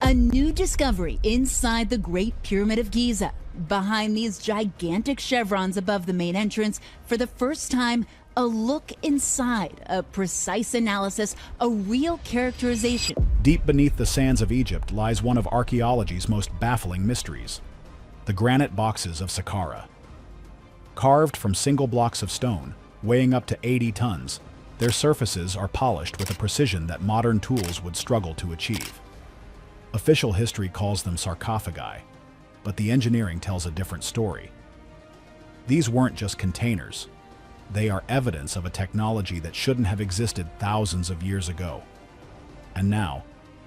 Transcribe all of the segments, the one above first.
A new discovery inside the Great Pyramid of Giza. Behind these gigantic chevrons above the main entrance, for the first time, a look inside, a precise analysis, a real characterization. Deep beneath the sands of Egypt lies one of archaeology's most baffling mysteries: the Granite Boxes of Saqqara. Carved from single blocks of stone, weighing up to 80 tons, their surfaces are polished with a precision that modern tools would struggle to achieve. Official history calls them sarcophagi, but the engineering tells a different story. These weren't just containers. They are evidence of a technology that shouldn't have existed thousands of years ago. And now,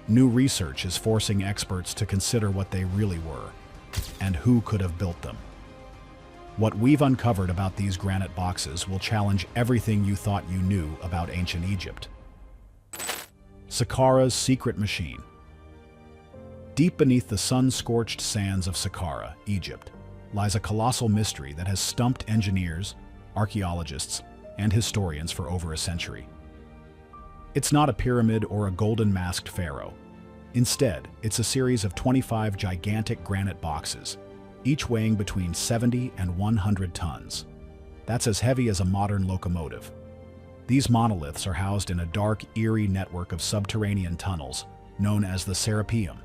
new research is forcing experts to consider what they really were, and who could have built them. What we've uncovered about these granite boxes will challenge everything you thought you knew about ancient Egypt. Saqqara's secret machine. Deep beneath the sun-scorched sands of Saqqara, Egypt, lies a colossal mystery that has stumped engineers, archaeologists, and historians for over a century. It's not a pyramid or a golden-masked pharaoh. Instead, it's a series of 25 gigantic granite boxes, each weighing between 70 and 100 tons. That's as heavy as a modern locomotive. These monoliths are housed in a dark, eerie network of subterranean tunnels known as the Serapeum.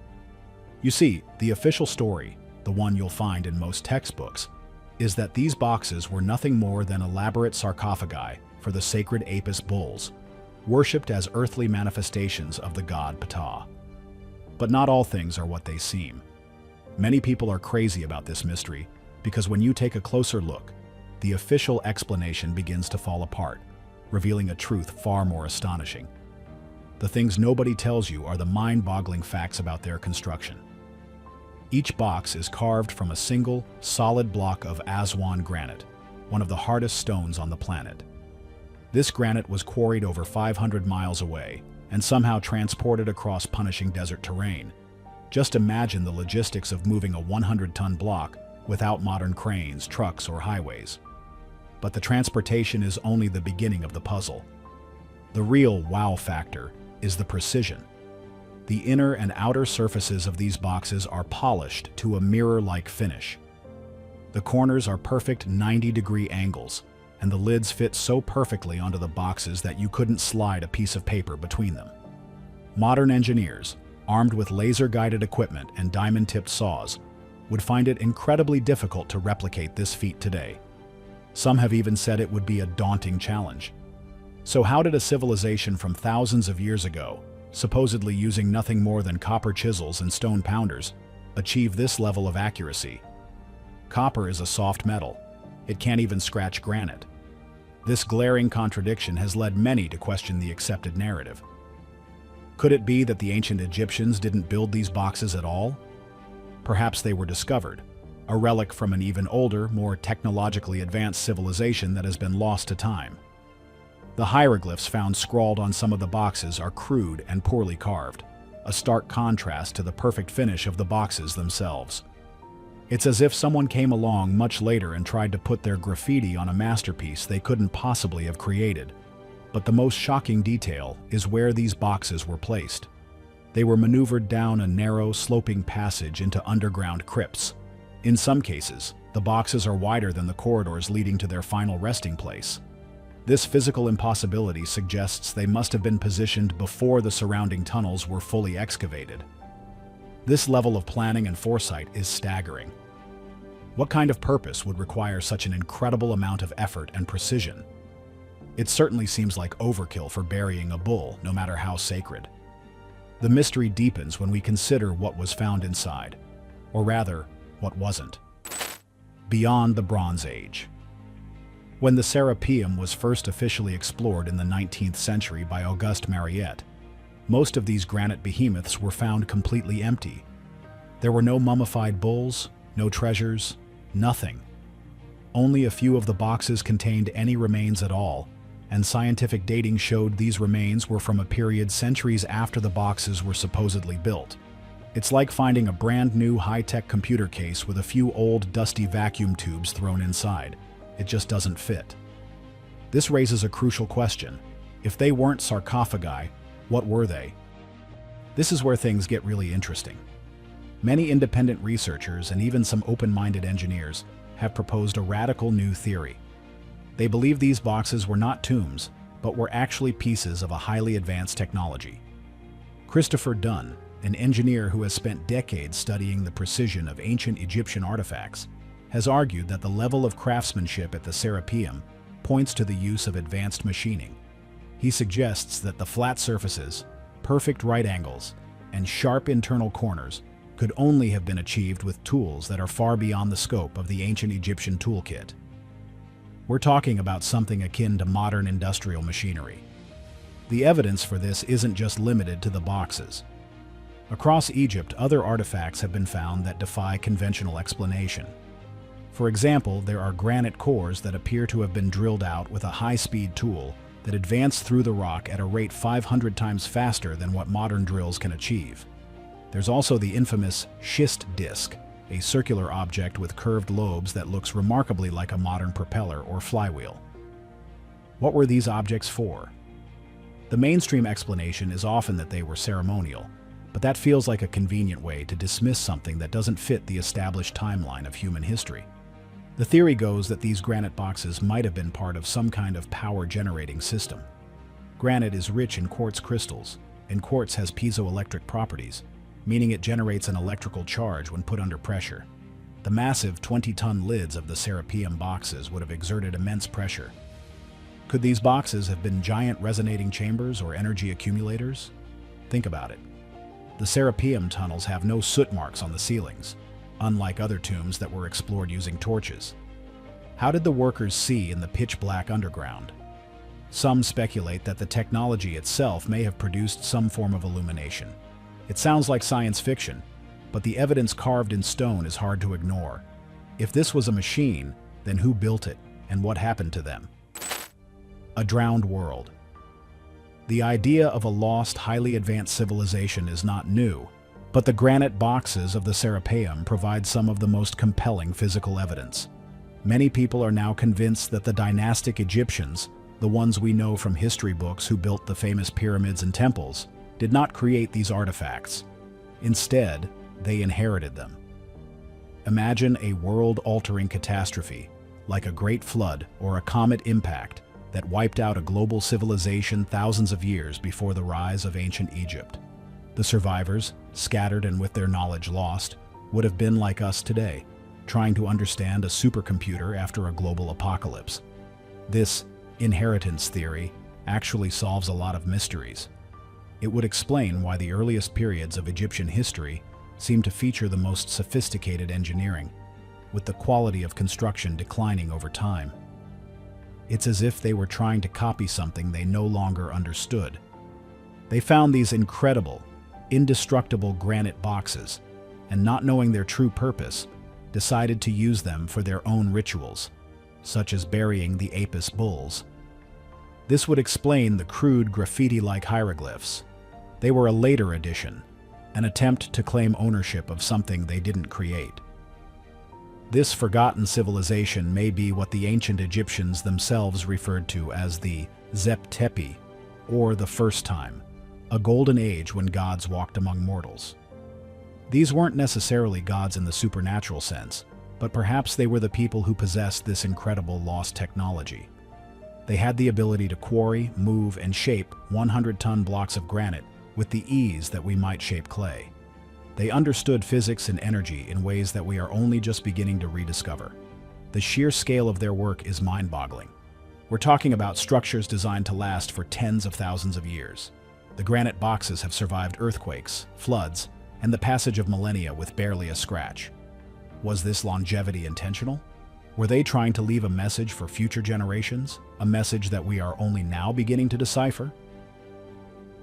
You see, the official story, the one you'll find in most textbooks, is that these boxes were nothing more than elaborate sarcophagi for the sacred Apis bulls, worshipped as earthly manifestations of the god Ptah. But not all things are what they seem. Many people are crazy about this mystery because when you take a closer look, the official explanation begins to fall apart, revealing a truth far more astonishing. The things nobody tells you are the mind-boggling facts about their construction. Each box is carved from a single, solid block of Aswan granite, one of the hardest stones on the planet. This granite was quarried over 500 miles away and somehow transported across punishing desert terrain. Just imagine the logistics of moving a 100-ton block without modern cranes, trucks, or highways. But the transportation is only the beginning of the puzzle. The real wow factor is the precision. The inner and outer surfaces of these boxes are polished to a mirror-like finish. The corners are perfect 90-degree angles, and the lids fit so perfectly onto the boxes that you couldn't slide a piece of paper between them. Modern engineers, armed with laser-guided equipment and diamond-tipped saws, would find it incredibly difficult to replicate this feat today. Some have even said it would be a daunting challenge. So how did a civilization from thousands of years ago, supposedly using nothing more than copper chisels and stone pounders, achieve this level of accuracy? Copper is a soft metal. It can't even scratch granite. This glaring contradiction has led many to question the accepted narrative. Could it be that the ancient Egyptians didn't build these boxes at all? Perhaps they were discovered, a relic from an even older, more technologically advanced civilization that has been lost to time. The hieroglyphs found scrawled on some of the boxes are crude and poorly carved, a stark contrast to the perfect finish of the boxes themselves. It's as if someone came along much later and tried to put their graffiti on a masterpiece they couldn't possibly have created. But the most shocking detail is where these boxes were placed. They were maneuvered down a narrow, sloping passage into underground crypts. In some cases, the boxes are wider than the corridors leading to their final resting place. This physical impossibility suggests they must have been positioned before the surrounding tunnels were fully excavated. This level of planning and foresight is staggering. What kind of purpose would require such an incredible amount of effort and precision? It certainly seems like overkill for burying a bull, no matter how sacred. The mystery deepens when we consider what was found inside, or rather, what wasn't. Beyond the Bronze Age. When the Serapeum was first officially explored in the 19th century by Auguste Mariette, most of these granite behemoths were found completely empty. There were no mummified bulls, no treasures, nothing. Only a few of the boxes contained any remains at all, and scientific dating showed these remains were from a period centuries after the boxes were supposedly built. It's like finding a brand new high-tech computer case with a few old dusty vacuum tubes thrown inside. It just doesn't fit. This raises a crucial question. If they weren't sarcophagi, what were they? This is where things get really interesting. Many independent researchers and even some open-minded engineers have proposed a radical new theory. They believe these boxes were not tombs, but were actually pieces of a highly advanced technology. Christopher Dunn, an engineer who has spent decades studying the precision of ancient Egyptian artifacts, has argued that the level of craftsmanship at the Serapeum points to the use of advanced machining. He suggests that the flat surfaces, perfect right angles, and sharp internal corners could only have been achieved with tools that are far beyond the scope of the ancient Egyptian toolkit. We're talking about something akin to modern industrial machinery. The evidence for this isn't just limited to the boxes. Across Egypt, other artifacts have been found that defy conventional explanation. For example, there are granite cores that appear to have been drilled out with a high-speed tool that advance through the rock at a rate 500 times faster than what modern drills can achieve. There's also the infamous schist disc, a circular object with curved lobes that looks remarkably like a modern propeller or flywheel. What were these objects for? The mainstream explanation is often that they were ceremonial, but that feels like a convenient way to dismiss something that doesn't fit the established timeline of human history. The theory goes that these granite boxes might have been part of some kind of power-generating system. Granite is rich in quartz crystals, and quartz has piezoelectric properties, meaning it generates an electrical charge when put under pressure. The massive 20-ton lids of the Serapeum boxes would have exerted immense pressure. Could these boxes have been giant resonating chambers or energy accumulators? Think about it. The Serapeum tunnels have no soot marks on the ceilings, unlike other tombs that were explored using torches. How did the workers see in the pitch-black underground? Some speculate that the technology itself may have produced some form of illumination. It sounds like science fiction, but the evidence carved in stone is hard to ignore. If this was a machine, then who built it, and what happened to them? A drowned world. The idea of a lost, highly advanced civilization is not new, but the granite boxes of the Serapeum provide some of the most compelling physical evidence. Many people are now convinced that the dynastic Egyptians, the ones we know from history books who built the famous pyramids and temples, did not create these artifacts. Instead, they inherited them. Imagine a world-altering catastrophe, like a great flood or a comet impact, that wiped out a global civilization thousands of years before the rise of ancient Egypt. The survivors, scattered and with their knowledge lost, would have been like us today, trying to understand a supercomputer after a global apocalypse. This inheritance theory actually solves a lot of mysteries. It would explain why the earliest periods of Egyptian history seem to feature the most sophisticated engineering, with the quality of construction declining over time. It's as if they were trying to copy something they no longer understood. They found these incredible, indestructible granite boxes, and not knowing their true purpose, decided to use them for their own rituals, such as burying the Apis bulls. This would explain the crude graffiti-like hieroglyphs. They were a later addition, an attempt to claim ownership of something they didn't create. This forgotten civilization may be what the ancient Egyptians themselves referred to as the Zep Tepi, or the first time, a golden age when gods walked among mortals. These weren't necessarily gods in the supernatural sense, but perhaps they were the people who possessed this incredible lost technology. They had the ability to quarry, move, and shape 100-ton blocks of granite with the ease that we might shape clay. They understood physics and energy in ways that we are only just beginning to rediscover. The sheer scale of their work is mind-boggling. We're talking about structures designed to last for tens of thousands of years. The granite boxes have survived earthquakes, floods, and the passage of millennia with barely a scratch. Was this longevity intentional? Were they trying to leave a message for future generations, a message that we are only now beginning to decipher?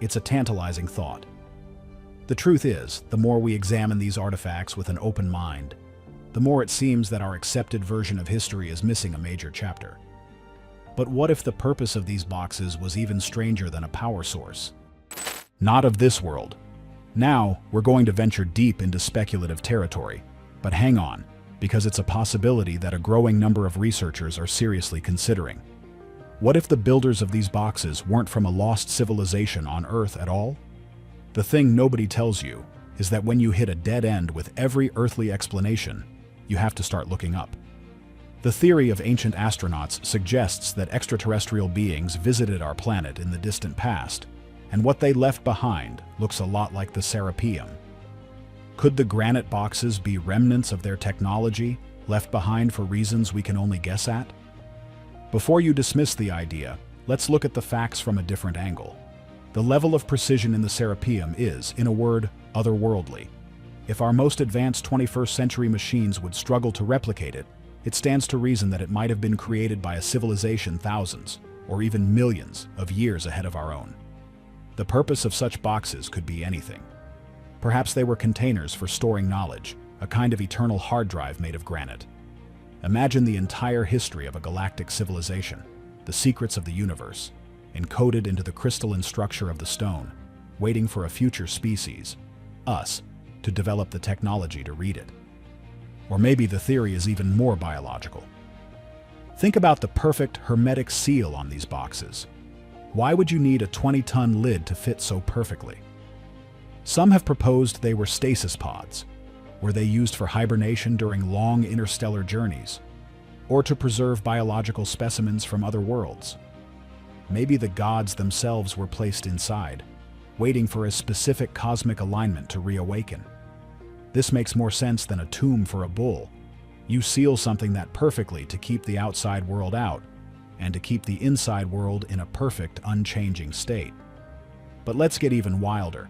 It's a tantalizing thought. The truth is, the more we examine these artifacts with an open mind, the more it seems that our accepted version of history is missing a major chapter. But what if the purpose of these boxes was even stranger than a power source? Not of this world. Now, we're going to venture deep into speculative territory. But hang on, because it's a possibility that a growing number of researchers are seriously considering. What if the builders of these boxes weren't from a lost civilization on Earth at all? The thing nobody tells you is that when you hit a dead end with every earthly explanation, you have to start looking up. The theory of ancient astronauts suggests that extraterrestrial beings visited our planet in the distant past, and what they left behind looks a lot like the Serapeum. Could the Granite Boxes be remnants of their technology, left behind for reasons we can only guess at? Before you dismiss the idea, let's look at the facts from a different angle. The level of precision in the Serapeum is, in a word, otherworldly. If our most advanced 21st century machines would struggle to replicate it, it stands to reason that it might have been created by a civilization thousands, or even millions, of years ahead of our own. The purpose of such boxes could be anything. Perhaps they were containers for storing knowledge, a kind of eternal hard drive made of granite. Imagine the entire history of a galactic civilization, the secrets of the universe, encoded into the crystalline structure of the stone, waiting for a future species, us, to develop the technology to read it. Or maybe the theory is even more biological. Think about the perfect hermetic seal on these boxes. Why would you need a 20-ton lid to fit so perfectly? Some have proposed they were stasis pods. Were they used for hibernation during long interstellar journeys, or to preserve biological specimens from other worlds? Maybe the gods themselves were placed inside, waiting for a specific cosmic alignment to reawaken. This makes more sense than a tomb for a bull. You seal something that perfectly to keep the outside world out, and to keep the inside world in a perfect, unchanging state. But let's get even wilder.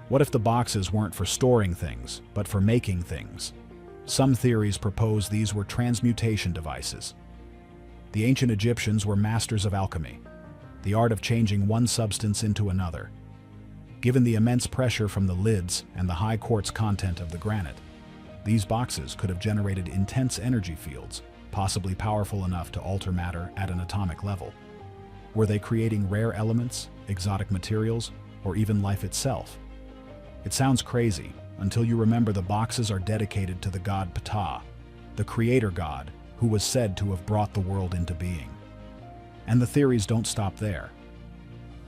What if the boxes weren't for storing things, but for making things? Some theories propose these were transmutation devices. The ancient Egyptians were masters of alchemy, the art of changing one substance into another. Given the immense pressure from the lids and the high quartz content of the granite, these boxes could have generated intense energy fields, possibly powerful enough to alter matter at an atomic level. Were they creating rare elements, exotic materials, or even life itself? It sounds crazy until you remember the boxes are dedicated to the god Ptah, the creator god who was said to have brought the world into being. And the theories don't stop there.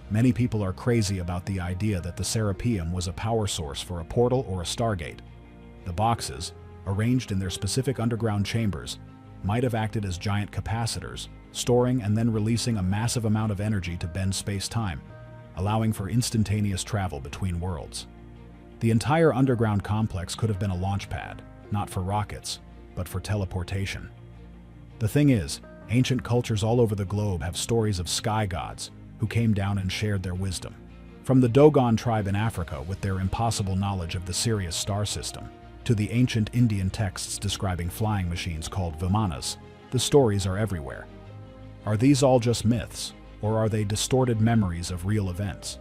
Many people are crazy about the idea that the Serapeum was a power source for a portal or a stargate. The boxes, arranged in their specific underground chambers, might have acted as giant capacitors, storing and then releasing a massive amount of energy to bend space-time, allowing for instantaneous travel between worlds. The entire underground complex could have been a launch pad, not for rockets, but for teleportation. The thing is, ancient cultures all over the globe have stories of sky gods who came down and shared their wisdom. From the Dogon tribe in Africa with their impossible knowledge of the Sirius star system, to the ancient Indian texts describing flying machines called vimanas, the stories are everywhere. Are these all just myths, or are they distorted memories of real events?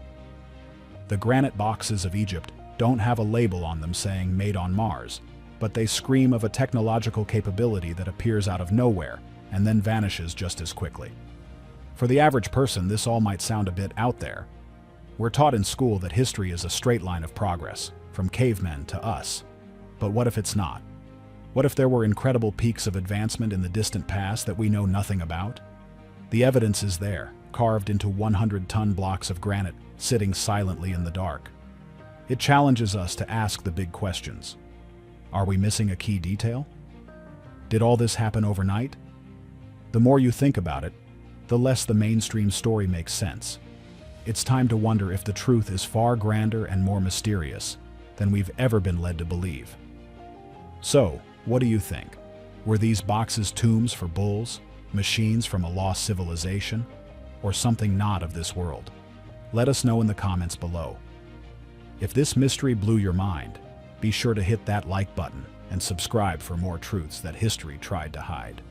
The Granite Boxes of Egypt don't have a label on them saying made on Mars, but they scream of a technological capability that appears out of nowhere and then vanishes just as quickly. For the average person, this all might sound a bit out there. We're taught in school that history is a straight line of progress, from cavemen to us. But what if it's not? What if there were incredible peaks of advancement in the distant past that we know nothing about? The evidence is there, carved into 100-ton blocks of granite, sitting silently in the dark. It challenges us to ask the big questions. Are we missing a key detail? Did all this happen overnight? The more you think about it, the less the mainstream story makes sense. It's time to wonder if the truth is far grander and more mysterious than we've ever been led to believe. So, what do you think? Were these boxes tombs for bulls, machines from a lost civilization, or something not of this world? Let us know in the comments below. If this mystery blew your mind, be sure to hit that like button and subscribe for more truths that history tried to hide.